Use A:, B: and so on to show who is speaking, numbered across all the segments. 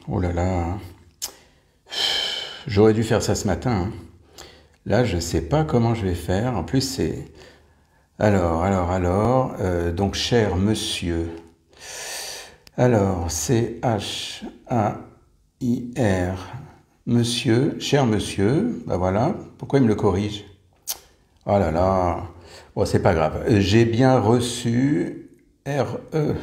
A: Oh là là, j'aurais dû faire ça ce matin, hein. Là, je sais pas comment je vais faire. En plus, c'est... donc, cher monsieur. Alors, C-H-A-I-R. Monsieur, cher monsieur. Bah voilà. Pourquoi il me le corrige? Oh là là. Bon, c'est pas grave. J'ai bien reçu R-E.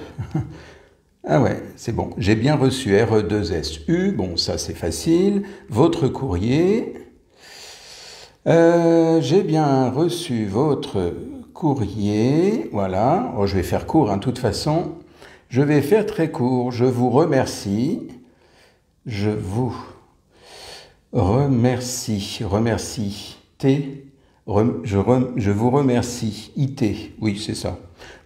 A: Ah ouais, c'est bon. J'ai bien reçu RE2SU. Bon, ça c'est facile. Votre courrier. J'ai bien reçu votre courrier. Voilà. Oh, je vais faire court, hein. De toute façon, je vais faire très court. Je vous remercie. Je vous remercie. Remercie. T. Je vous remercie. IT. Oui, c'est ça.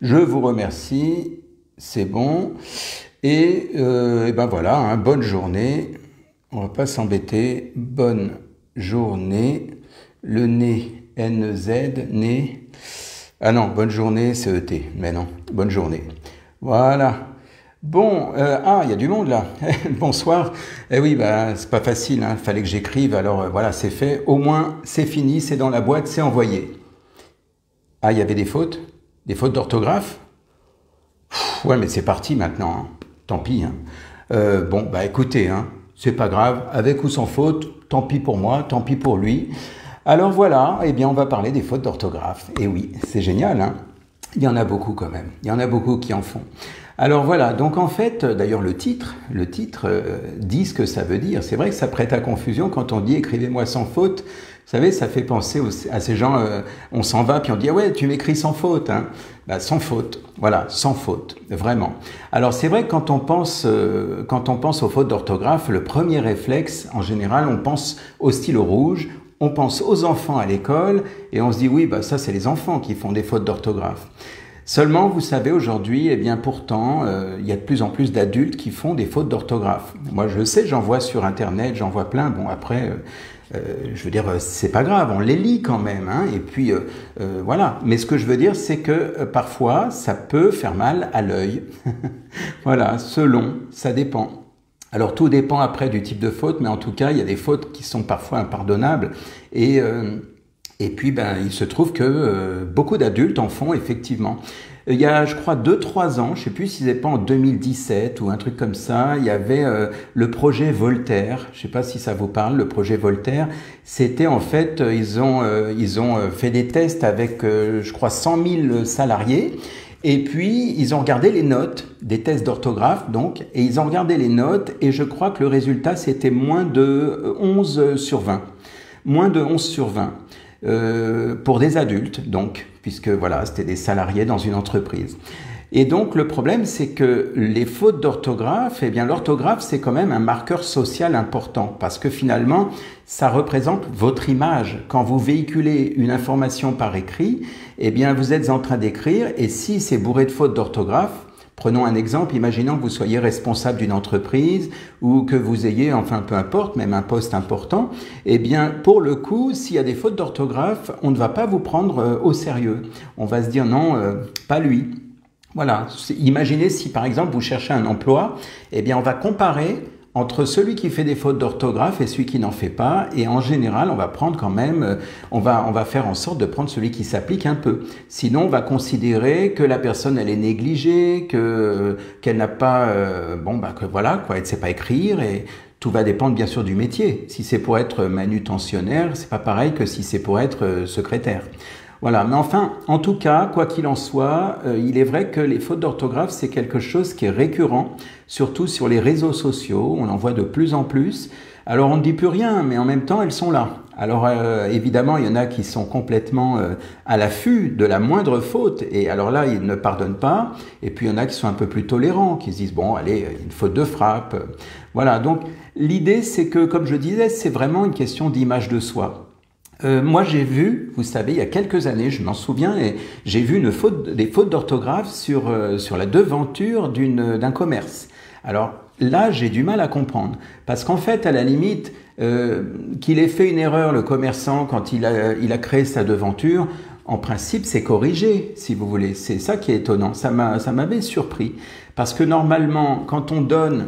A: Je vous remercie. C'est bon. Et ben voilà, hein, bonne journée. On va pas s'embêter. Bonne journée. Le nez, N-Z, nez. Ah non, bonne journée, c'est E-T. Mais non, bonne journée. Voilà. Bon, il y a du monde là. Bonsoir. Eh oui, bah, c'est pas facile, hein. Fallait que j'écrive. Alors voilà, c'est fait. Au moins, c'est fini, c'est dans la boîte, c'est envoyé. Ah, il y avait des fautes? Des fautes d'orthographe? Ouais, mais c'est parti maintenant, hein. Tant pis, hein. Bon, bah écoutez, hein, c'est pas grave. Avec ou sans faute, tant pis pour moi, tant pis pour lui. Alors voilà, eh bien on va parler des fautes d'orthographe. Et oui, c'est génial, hein. Il y en a beaucoup quand même. Il y en a beaucoup qui en font. Alors voilà, donc en fait, d'ailleurs le titre dit ce que ça veut dire. C'est vrai que ça prête à confusion quand on dit écrivez-moi sans faute. Vous savez, ça fait penser à ces gens, on s'en va puis on dit ah ouais, tu m'écris sans faute, hein. Bah, sans faute, voilà, sans faute, vraiment. Alors c'est vrai que quand on pense aux fautes d'orthographe, le premier réflexe, en général, on pense au stylo rouge. On pense aux enfants à l'école et on se dit oui, bah ça c'est les enfants qui font des fautes d'orthographe. Seulement, vous savez, aujourd'hui, eh bien pourtant, il y a de plus en plus d'adultes qui font des fautes d'orthographe. Moi, je sais, j'en vois sur Internet, j'en vois plein. Bon, après, je veux dire, c'est pas grave, on les lit quand même, hein, et puis, voilà. Mais ce que je veux dire, c'est que parfois, ça peut faire mal à l'œil. Voilà, selon, ça dépend. Alors tout dépend après du type de faute, mais en tout cas, il y a des fautes qui sont parfois impardonnables. Et puis, ben, il se trouve que beaucoup d'adultes en font effectivement. Il y a, je crois, 2-3 ans, je ne sais plus si c'était pas en 2017 ou un truc comme ça, il y avait le projet Voltaire. Je ne sais pas si ça vous parle, le projet Voltaire. C'était en fait, ils ont fait des tests avec, je crois, 100 000 salariés. Et puis, ils ont regardé les notes des tests d'orthographe, donc, et ils ont regardé les notes, et je crois que le résultat, c'était moins de 11 sur 20. Moins de 11 sur 20. Pour des adultes, donc, puisque voilà, c'était des salariés dans une entreprise. Et donc, le problème, c'est que les fautes d'orthographe, eh bien, l'orthographe, c'est quand même un marqueur social important, parce que finalement, ça représente votre image. Quand vous véhiculez une information par écrit, eh bien, vous êtes en train d'écrire, et si c'est bourré de fautes d'orthographe, prenons un exemple, imaginons que vous soyez responsable d'une entreprise ou que vous ayez, enfin peu importe, même un poste important, eh bien pour le coup, s'il y a des fautes d'orthographe, on ne va pas vous prendre au sérieux. On va se dire non, pas lui. Voilà, imaginez si par exemple vous cherchez un emploi, eh bien on va comparer entre celui qui fait des fautes d'orthographe et celui qui n'en fait pas, et en général, on va prendre quand même, on va faire en sorte de prendre celui qui s'applique un peu. Sinon, on va considérer que la personne, elle est négligée, qu'elle n'a pas, que voilà, quoi, elle ne sait pas écrire, et tout va dépendre bien sûr du métier. Si c'est pour être manutentionnaire, c'est pas pareil que si c'est pour être secrétaire. Voilà, mais enfin, en tout cas, quoi qu'il en soit, il est vrai que les fautes d'orthographe, c'est quelque chose qui est récurrent, surtout sur les réseaux sociaux, on en voit de plus en plus. Alors on ne dit plus rien, mais en même temps, elles sont là. Alors évidemment, il y en a qui sont complètement à l'affût de la moindre faute, et alors là, ils ne pardonnent pas, et puis il y en a qui sont un peu plus tolérants, qui se disent, bon, allez, une faute de frappe. Voilà, donc l'idée, c'est que, comme je disais, c'est vraiment une question d'image de soi. Moi, j'ai vu, vous savez, il y a quelques années, je m'en souviens, et j'ai vu des fautes d'orthographe sur la devanture d'un commerce. Alors là, j'ai du mal à comprendre, parce qu'en fait, à la limite, qu'il ait fait une erreur, le commerçant, quand il a créé sa devanture, en principe, c'est corrigé, si vous voulez. C'est ça qui est étonnant. Ça m'avait surpris. Parce que normalement, quand on donne,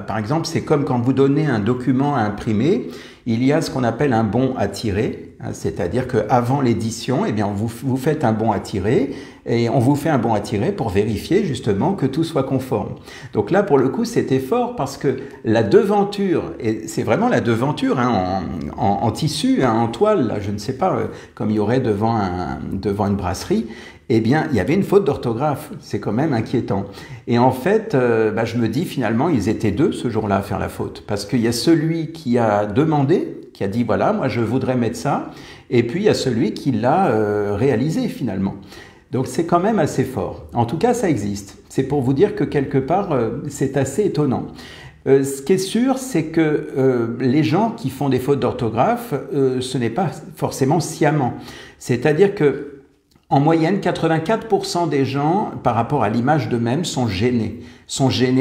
A: par exemple, c'est comme quand vous donnez un document à imprimer, il y a ce qu'on appelle un bon à tirer, hein, c'est-à-dire qu'avant l'édition, eh bien, vous faites un bon à tirer et on vous fait un bon à tirer pour vérifier justement que tout soit conforme. Donc là, pour le coup, c'était fort parce que la devanture, et c'est vraiment la devanture hein, en tissu, hein, en toile, là, je ne sais pas, comme il y aurait devant une brasserie, eh bien, il y avait une faute d'orthographe. C'est quand même inquiétant. Et en fait, je me dis finalement, ils étaient deux ce jour-là à faire la faute. Parce qu'il y a celui qui a demandé, qui a dit, voilà, moi je voudrais mettre ça. Et puis, il y a celui qui l'a réalisé finalement. Donc, c'est quand même assez fort. En tout cas, ça existe. C'est pour vous dire que quelque part, c'est assez étonnant. Ce qui est sûr, c'est que les gens qui font des fautes d'orthographe, ce n'est pas forcément sciemment. C'est-à-dire que en moyenne, 84% des gens, par rapport à l'image d'eux-mêmes, sont gênés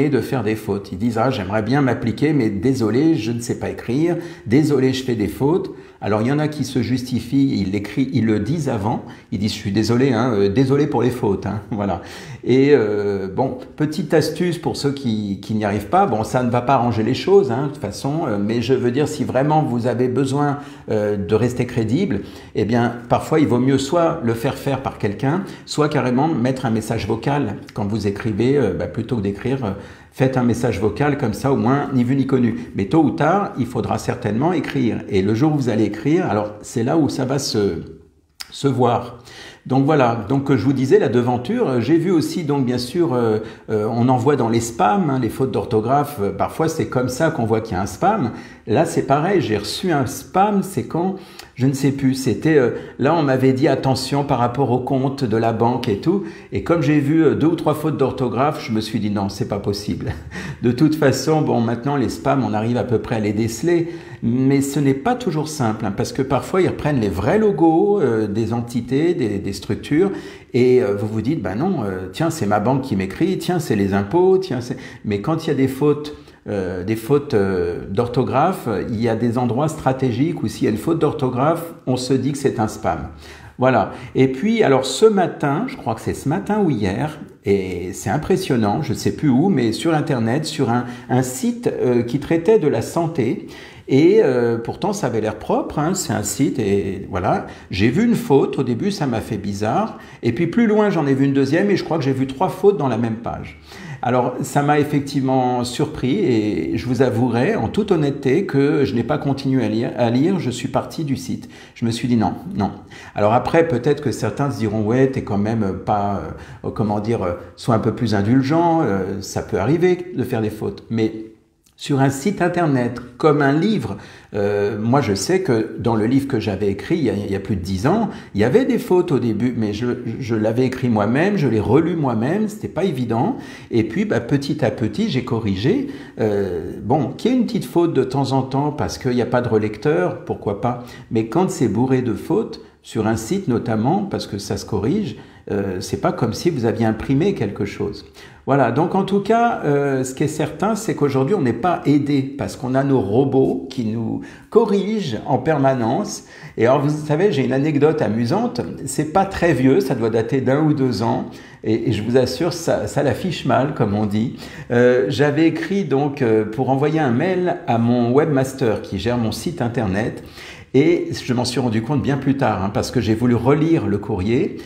A: de faire des fautes. Ils disent « Ah, j'aimerais bien m'appliquer, mais désolé, je ne sais pas écrire, désolé, je fais des fautes ». Alors, il y en a qui se justifient, ils le disent avant, ils disent « Je suis désolé, hein, désolé pour les fautes hein, ». Voilà. Et bon, petite astuce pour ceux qui n'y arrivent pas, bon, ça ne va pas arranger les choses, hein, de toute façon, mais je veux dire, si vraiment vous avez besoin de rester crédible, eh bien, parfois, il vaut mieux soit le faire par quelqu'un, soit carrément mettre un message vocal quand vous écrivez, plutôt que d'écrire, faites un message vocal comme ça, au moins, ni vu ni connu. Mais tôt ou tard, il faudra certainement écrire. Et le jour où vous allez écrire, alors c'est là où ça va se voir. Donc voilà, donc je vous disais la devanture, j'ai vu aussi donc bien sûr on envoie dans les spams, hein, les fautes d'orthographe, parfois c'est comme ça qu'on voit qu'il y a un spam. Là c'est pareil, j'ai reçu un spam, c'est quand je ne sais plus, c'était là on m'avait dit attention par rapport au compte de la banque et tout, et comme j'ai vu 2 ou 3 fautes d'orthographe, je me suis dit non, c'est pas possible. De toute façon, bon maintenant les spams on arrive à peu près à les déceler, mais ce n'est pas toujours simple, hein, parce que parfois ils reprennent les vrais logos des entités, des structures, et vous vous dites, ben non, tiens, c'est ma banque qui m'écrit, tiens, c'est les impôts, tiens, c'est... Mais quand il y a des fautes d'orthographe, il y a des endroits stratégiques où s'il y a une faute d'orthographe, on se dit que c'est un spam. Voilà. Et puis, alors ce matin, je crois que c'est ce matin ou hier, et c'est impressionnant, je ne sais plus où, mais sur Internet, sur un site qui traitait de la santé. Et pourtant, ça avait l'air propre, hein, c'est un site, et voilà. J'ai vu une faute, au début, ça m'a fait bizarre. Et puis plus loin, j'en ai vu une deuxième, et je crois que j'ai vu 3 fautes dans la même page. Alors, ça m'a effectivement surpris, et je vous avouerai, en toute honnêteté, que je n'ai pas continué à lire, je suis parti du site. Je me suis dit non. Alors après, peut-être que certains se diront, ouais, t'es quand même pas, sois un peu plus indulgent, ça peut arriver de faire des fautes, mais... Sur un site internet, comme un livre, moi je sais que dans le livre que j'avais écrit il y a plus de 10 ans, il y avait des fautes au début, mais je l'avais écrit moi-même, je l'ai relu moi-même, c'était pas évident. Et puis petit à petit, j'ai corrigé. Qu'il y ait une petite faute de temps en temps parce qu'il n'y a pas de relecteur, pourquoi pas. Mais quand c'est bourré de fautes, sur un site notamment, parce que ça se corrige, c'est pas comme si vous aviez imprimé quelque chose. Voilà, donc en tout cas, ce qui est certain, c'est qu'aujourd'hui, on n'est pas aidé parce qu'on a nos robots qui nous corrigent en permanence. Et alors, vous savez, j'ai une anecdote amusante. C'est pas très vieux, ça doit dater d'1 ou 2 ans. Et je vous assure, ça l'affiche mal, comme on dit. J'avais écrit donc pour envoyer un mail à mon webmaster qui gère mon site internet. Et je m'en suis rendu compte bien plus tard, hein, parce que j'ai voulu relire le courrier.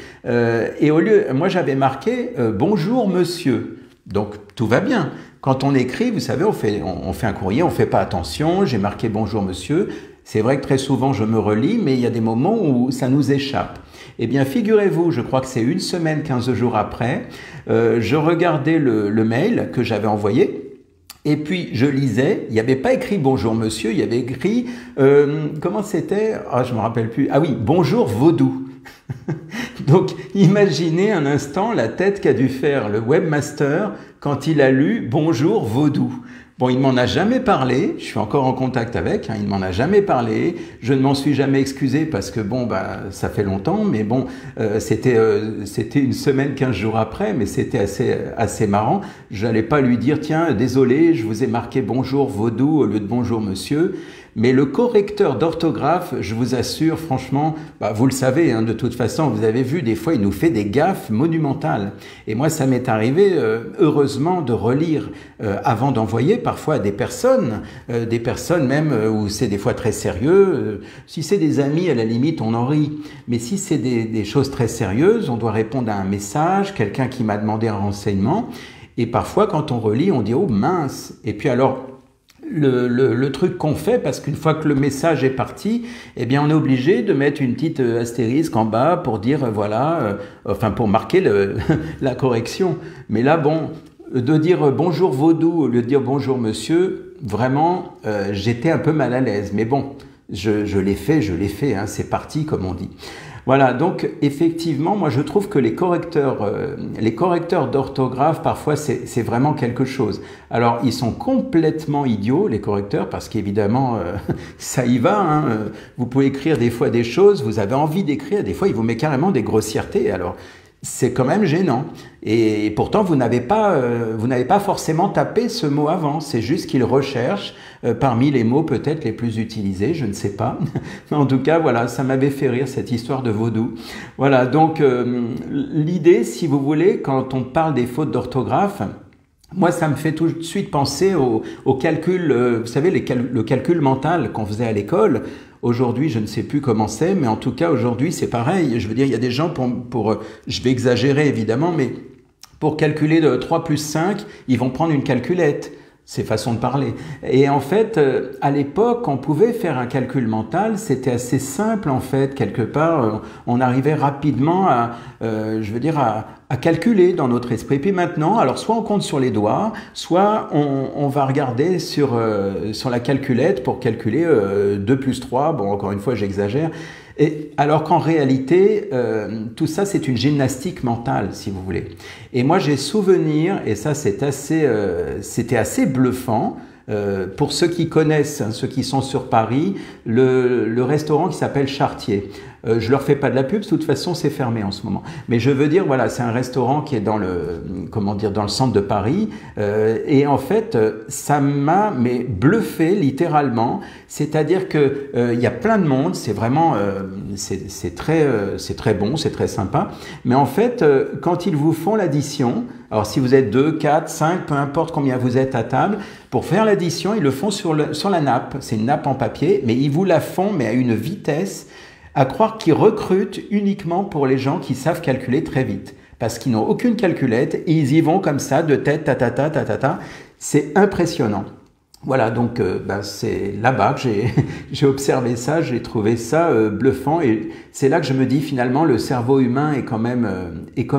A: Et au lieu, moi j'avais marqué bonjour monsieur. Donc tout va bien. Quand on écrit, vous savez, on fait un courrier, on fait pas attention. J'ai marqué bonjour monsieur. C'est vrai que très souvent je me relis, mais il y a des moments où ça nous échappe. Eh bien, figurez-vous, je crois que c'est 1 semaine, 15 jours après, je regardais le mail que j'avais envoyé. Et puis, je lisais, il n'y avait pas écrit « Bonjour monsieur », il y avait écrit, comment c'était? Ah, je me rappelle plus. Ah oui, « Bonjour vaudou ». Donc, imaginez un instant la tête qu'a dû faire le webmaster quand il a lu « Bonjour vaudou ». Bon, il ne m'en a jamais parlé, je suis encore en contact avec, hein, il ne m'en a jamais parlé, je ne m'en suis jamais excusé parce que bon, ça fait longtemps, mais bon, c'était 1 semaine, 15 jours après, mais c'était assez marrant. Je n'allais pas lui dire, tiens, désolé, je vous ai marqué bonjour vaudou au lieu de bonjour monsieur. Mais le correcteur d'orthographe, je vous assure, franchement, vous le savez, hein, de toute façon, vous avez vu, des fois, il nous fait des gaffes monumentales. Et moi, ça m'est arrivé, heureusement, de relire avant d'envoyer parfois à des personnes même où c'est des fois très sérieux. Si c'est des amis, à la limite, on en rit. Mais si c'est des choses très sérieuses, on doit répondre à un message, quelqu'un qui m'a demandé un renseignement. Et parfois, quand on relit, on dit « Oh mince !» Et puis alors, le truc qu'on fait, parce qu'une fois que le message est parti, eh bien on est obligé de mettre une petite astérisque en bas pour dire voilà, enfin pour marquer la correction. Mais là, bon, de dire bonjour vaudou au lieu de dire bonjour monsieur, vraiment, j'étais un peu mal à l'aise. Mais bon, je l'ai fait, hein, c'est parti comme on dit. Voilà, donc effectivement, moi je trouve que les correcteurs d'orthographe, parfois c'est vraiment quelque chose. Alors ils sont complètement idiots, les correcteurs, parce qu'évidemment ça y va, hein. Vous pouvez écrire des fois des choses, vous avez envie d'écrire, des fois il vous met carrément des grossièretés, alors c'est quand même gênant. Et pourtant, vous n'avez pas forcément tapé ce mot avant. C'est juste qu'il recherche parmi les mots peut-être les plus utilisés, je ne sais pas. Mais en tout cas, voilà, ça m'avait fait rire cette histoire de vaudou. Voilà, donc l'idée, si vous voulez, quand on parle des fautes d'orthographe, moi, ça me fait tout de suite penser au calcul, vous savez, le calcul mental qu'on faisait à l'école. Aujourd'hui, je ne sais plus comment c'est, mais en tout cas, aujourd'hui, c'est pareil. Je veux dire, il y a des gens je vais exagérer évidemment, mais pour calculer de 3 plus 5, ils vont prendre une calculette. C'est façon de parler. Et en fait, à l'époque, on pouvait faire un calcul mental, c'était assez simple en fait, quelque part, on arrivait rapidement à calculer dans notre esprit. Puis maintenant, alors soit on compte sur les doigts, soit on va regarder sur la calculette pour calculer 2 plus 3, bon encore une fois j'exagère, et alors qu'en réalité, tout ça c'est une gymnastique mentale, si vous voulez. Et moi j'ai souvenir, et ça c'était assez bluffant, pour ceux qui connaissent, hein, ceux qui sont sur Paris, le restaurant qui s'appelle Chartier. Je leur fais pas de la pub, de toute façon c'est fermé en ce moment. Mais je veux dire, voilà, c'est un restaurant qui est dans le centre de Paris. Et en fait, ça m'a bluffé littéralement. C'est-à-dire que il y a plein de monde. C'est vraiment, c'est très bon, c'est très sympa. Mais en fait, quand ils vous font l'addition, alors si vous êtes 2, 4, 5, peu importe combien vous êtes à table, pour faire l'addition, ils le font sur la nappe. C'est une nappe en papier, mais ils vous la font, mais à une vitesse, à croire qu'ils recrutent uniquement pour les gens qui savent calculer très vite. Parce qu'ils n'ont aucune calculette, et ils y vont comme ça, de tête, ta. C'est impressionnant. Voilà, donc c'est là-bas que j'ai observé ça, j'ai trouvé ça bluffant, et c'est là que je me dis finalement le cerveau humain est quand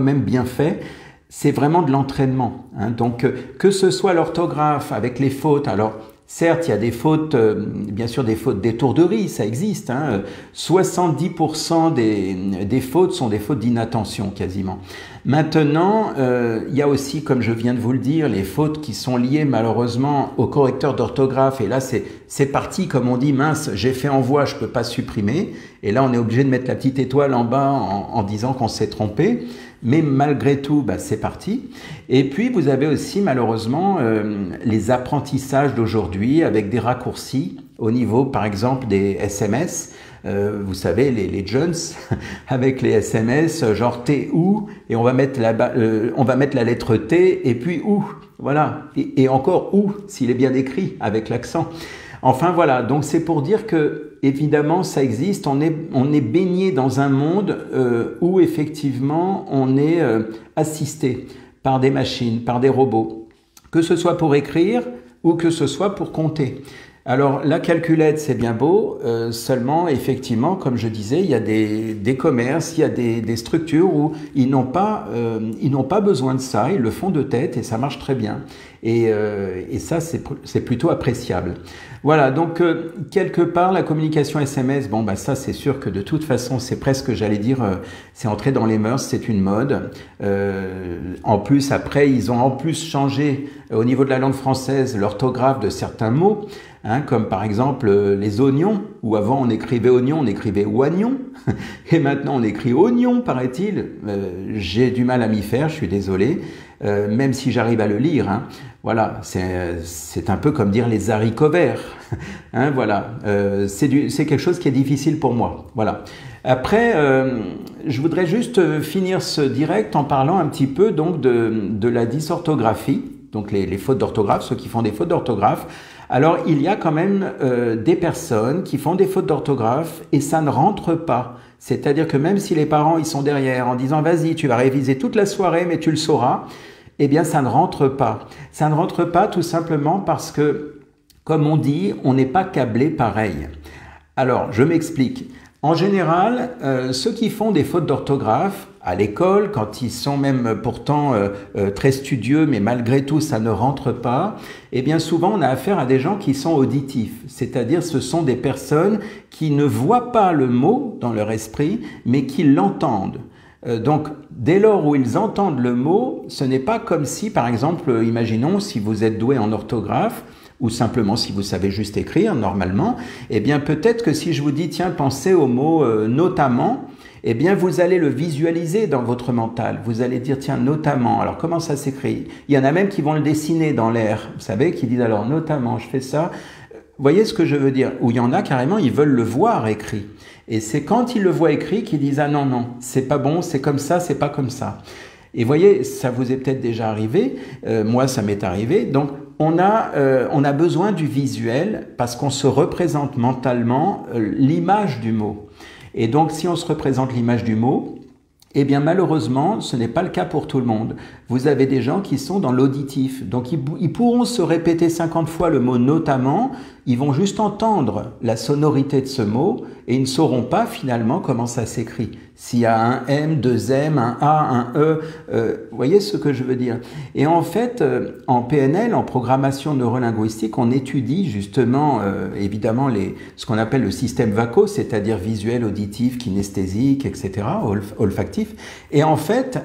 A: même bien fait. C'est vraiment de l'entraînement, hein. Donc que ce soit l'orthographe avec les fautes, alors certes il y a des fautes, bien sûr des fautes d'étourderie, ça existe, hein. 70% des fautes sont des fautes d'inattention quasiment. Maintenant, il y a aussi, comme je viens de vous le dire, les fautes qui sont liées malheureusement au correcteur d'orthographe, et là c'est parti, comme on dit, mince, j'ai fait en voix, je peux pas supprimer, et là on est obligé de mettre la petite étoile en bas en disant qu'on s'est trompé. Mais malgré tout, c'est parti. Et puis, vous avez aussi, malheureusement, les apprentissages d'aujourd'hui avec des raccourcis au niveau, par exemple, des SMS. Vous savez, les jeunes, avec les SMS, genre T ou, et on va mettre la lettre T et puis ou. Voilà. Et encore ou, s'il est bien écrit, avec l'accent. Enfin voilà, donc c'est pour dire que évidemment ça existe, on est baigné dans un monde où effectivement on est assisté par des machines, par des robots, que ce soit pour écrire ou que ce soit pour compter. Alors la calculette c'est bien beau, seulement effectivement comme je disais il y a des commerces, il y a des structures où ils n'ont pas besoin de ça, ils le font de tête et ça marche très bien. Et ça c'est plutôt appréciable. Voilà, donc quelque part la communication SMS, ça c'est sûr que de toute façon c'est presque, j'allais dire, c'est entré dans les mœurs, c'est une mode. En plus après ils ont en plus changé au niveau de la langue française l'orthographe de certains mots, hein, comme par exemple les oignons, où avant on écrivait oignon, on écrivait oignon, et maintenant on écrit oignon paraît-il. J'ai du mal à m'y faire, je suis désolé, même si j'arrive à le lire, hein. Voilà, c'est un peu comme dire les haricots verts. Hein, voilà, c'est quelque chose qui est difficile pour moi. Voilà. Après, je voudrais juste finir ce direct en parlant un petit peu donc de la dysorthographie, donc les fautes d'orthographe, ceux qui font des fautes d'orthographe. Alors, il y a quand même des personnes qui font des fautes d'orthographe et ça ne rentre pas. C'est-à-dire que même si les parents ils sont derrière en disant « Vas-y, tu vas réviser toute la soirée, mais tu le sauras », eh bien, ça ne rentre pas. Ça ne rentre pas tout simplement parce que, comme on dit, on n'est pas câblé pareil. Alors, je m'explique. En général, ceux qui font des fautes d'orthographe à l'école, quand ils sont même pourtant très studieux, mais malgré tout ça ne rentre pas, eh bien souvent on a affaire à des gens qui sont auditifs, c'est-à-dire ce sont des personnes qui ne voient pas le mot dans leur esprit, mais qui l'entendent. Donc, dès lors où ils entendent le mot, ce n'est pas comme si, par exemple, imaginons si vous êtes doué en orthographe, ou simplement si vous savez juste écrire normalement, eh bien peut-être que si je vous dis tiens pensez au mot notamment, eh bien vous allez le visualiser dans votre mental. Vous allez dire tiens notamment. Alors comment ça s'écrit? Il y en a même qui vont le dessiner dans l'air, vous savez, qui disent alors notamment je fais ça. Vous voyez ce que je veux dire? Ou il y en a carrément ils veulent le voir écrit. Et c'est quand ils le voient écrit qu'ils disent ah non non c'est pas bon, c'est comme ça, c'est pas comme ça. Et voyez, ça vous est peut-être déjà arrivé, moi ça m'est arrivé, donc on a besoin du visuel parce qu'on se représente mentalement l'image du mot. Et donc si on se représente l'image du mot, eh bien malheureusement, ce n'est pas le cas pour tout le monde. Vous avez des gens qui sont dans l'auditif, donc ils pourront se répéter 50 fois le mot notamment, ils vont juste entendre la sonorité de ce mot et ils ne sauront pas finalement comment ça s'écrit. S'il y a un M, deux M, un A, un E, vous voyez ce que je veux dire. Et en fait, en PNL, en programmation neurolinguistique, on étudie justement évidemment ce qu'on appelle le système VACO, c'est-à-dire visuel, auditif, kinesthésique, etc., olfactif. Et en fait,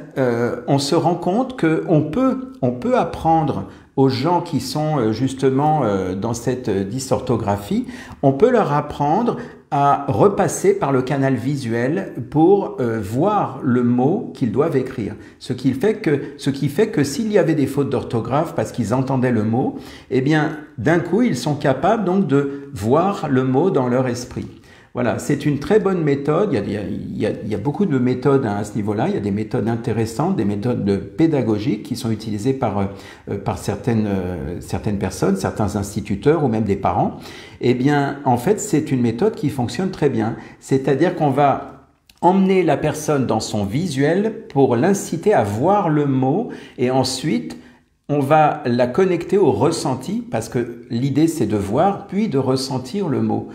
A: on se rend compte qu'on peut apprendre aux gens qui sont justement dans cette dysorthographie, on peut leur apprendre à repasser par le canal visuel pour voir le mot qu'ils doivent écrire. Ce qui fait que s'il y avait des fautes d'orthographe parce qu'ils entendaient le mot, eh bien d'un coup ils sont capables donc de voir le mot dans leur esprit. Voilà, c'est une très bonne méthode. Il y a beaucoup de méthodes à ce niveau-là. Il y a des méthodes intéressantes, des méthodes pédagogiques qui sont utilisées par certaines personnes, certains instituteurs ou même des parents. Eh bien, en fait, c'est une méthode qui fonctionne très bien. C'est-à-dire qu'on va emmener la personne dans son visuel pour l'inciter à voir le mot et ensuite on va la connecter au ressenti parce que l'idée c'est de voir puis de ressentir le mot.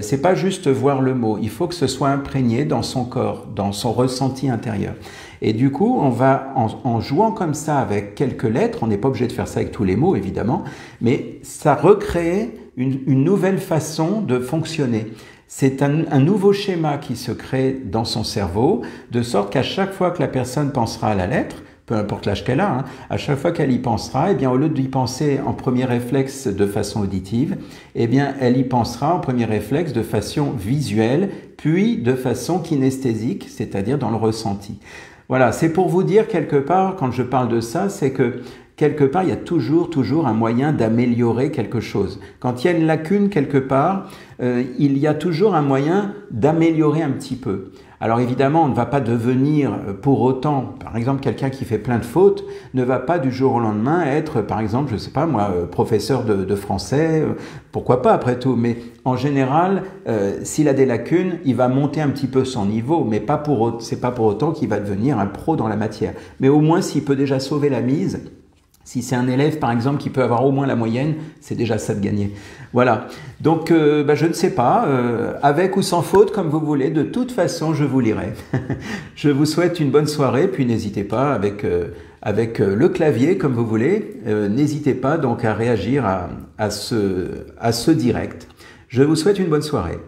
A: C'est pas juste voir le mot, il faut que ce soit imprégné dans son corps, dans son ressenti intérieur. Et du coup, on va, en jouant comme ça avec quelques lettres, on n'est pas obligé de faire ça avec tous les mots évidemment, mais ça recrée une nouvelle façon de fonctionner. C'est un nouveau schéma qui se crée dans son cerveau, de sorte qu'à chaque fois que la personne pensera à la lettre, peu importe l'âge qu'elle a, hein, à chaque fois qu'elle y pensera, eh bien, au lieu d'y penser en premier réflexe de façon auditive, eh bien, elle y pensera en premier réflexe de façon visuelle, puis de façon kinesthésique, c'est-à-dire dans le ressenti. Voilà, c'est pour vous dire quelque part, quand je parle de ça, c'est que quelque part, il y a toujours un moyen d'améliorer quelque chose. Quand il y a une lacune quelque part, il y a toujours un moyen d'améliorer un petit peu. Alors évidemment, on ne va pas devenir pour autant, par exemple, quelqu'un qui fait plein de fautes ne va pas du jour au lendemain être, par exemple, je ne sais pas moi, professeur de français, pourquoi pas après tout, mais en général, s'il a des lacunes, il va monter un petit peu son niveau, mais c'est pas pour autant qu'il va devenir un pro dans la matière. Mais au moins, s'il peut déjà sauver la mise, si c'est un élève, par exemple, qui peut avoir au moins la moyenne, c'est déjà ça de gagner. Voilà. Donc, je ne sais pas, avec ou sans faute, comme vous voulez. De toute façon, je vous lirai. Je vous souhaite une bonne soirée, puis n'hésitez pas, avec le clavier, comme vous voulez, n'hésitez pas donc à réagir à ce direct. Je vous souhaite une bonne soirée.